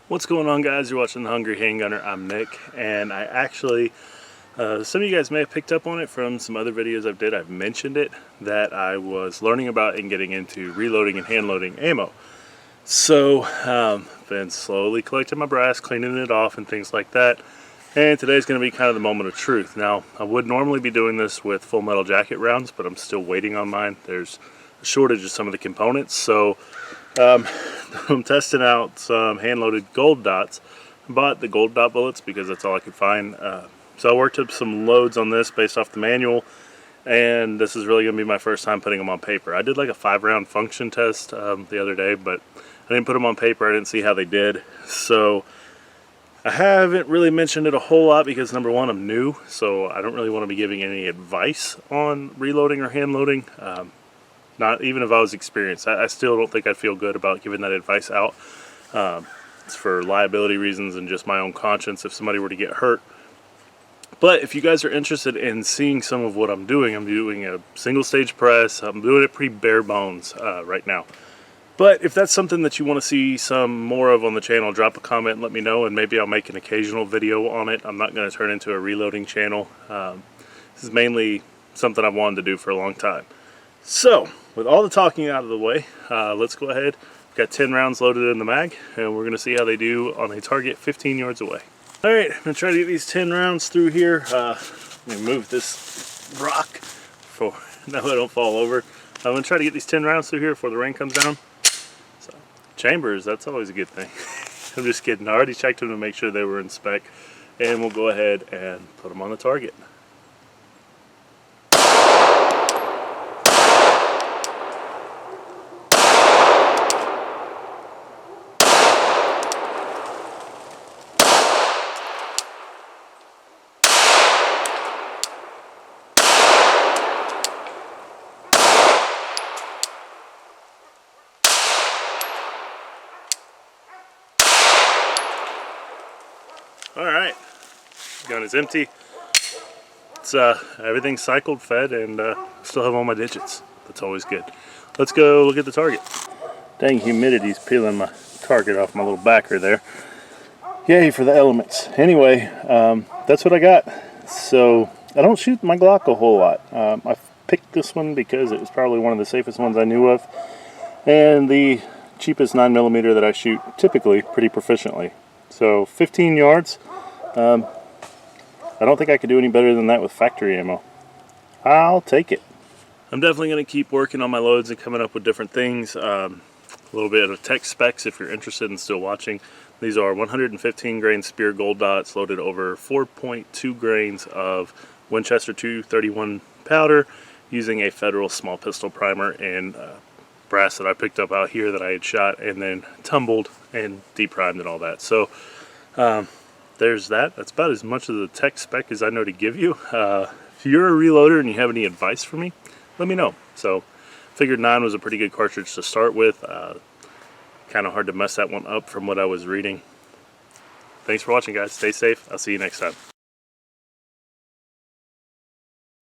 What's going on, guys? You're watching The Hungry Handgunner. I'm Nick, and I actually, some of you guys may have picked up on it from some other videos I've mentioned it, that I was learning about and getting into reloading and hand loading ammo. So, been slowly collecting my brass, cleaning it off and things like that, and today's going to be kind of the moment of truth. Now, I would normally be doing this with full metal jacket rounds, but I'm still waiting on mine. There's a shortage of some of the components, so I'm testing out some hand-loaded gold dots. I bought the gold dot bullets because that's all I could find. So I worked up some loads on this based off the manual, and this is really going to be my first time putting them on paper. I did like a 5-round function test the other day, but I didn't put them on paper. I didn't see how they did. So I haven't really mentioned it a whole lot because, number one, I'm new, so I don't really want to be giving any advice on reloading or hand loading. Not even if I was experienced. I still don't think I'd feel good about giving that advice out. It's for liability reasons and just my own conscience if somebody were to get hurt. But if you guys are interested in seeing some of what I'm doing a single stage press. I'm doing it pretty bare bones right now. But if that's something that you want to see some more of on the channel, drop a comment and let me know, and maybe I'll make an occasional video on it. I'm not going to turn into a reloading channel. This is mainly something I've wanted to do for a long time. So, with all the talking out of the way, let's go ahead. We've got 10 rounds loaded in the mag, and we're going to see how they do on a target 15 yards away. Alright, I'm going to try to get these 10 rounds through here. Let me move this rock so I don't fall over. I'm going to try to get these 10 rounds through here before the rain comes down. So, chambers, that's always a good thing. I'm just kidding. I already checked them to make sure they were in spec, and we'll go ahead and put them on the target. Alright, gun is empty. It's everything's cycled, fed, and still have all my digits. That's always good. Let's go look at the target. Dang, humidity's peeling my target off my little backer there. Yay for the elements. Anyway, that's what I got. So I don't shoot my Glock a whole lot. I picked this one because it was probably one of the safest ones I knew of, and the cheapest 9mm that I shoot typically pretty proficiently. So 15 yards, I don't think I could do any better than that with factory ammo. I'll take it. I'm definitely going to keep working on my loads and coming up with different things. A little bit of tech specs if you're interested in still watching. These are 115 grain Spear gold dots loaded over 4.2 grains of Winchester 231 powder using a Federal small pistol primer and brass that I picked up out here that I had shot and then tumbled and deprimed and all that. So there's that. That's about as much of the tech spec as I know to give you. If you're a reloader and you have any advice for me, let me know. So figured 9 was a pretty good cartridge to start with. Kind of hard to mess that one up from what I was reading. Thanks for watching, guys. Stay safe. I'll see you next time.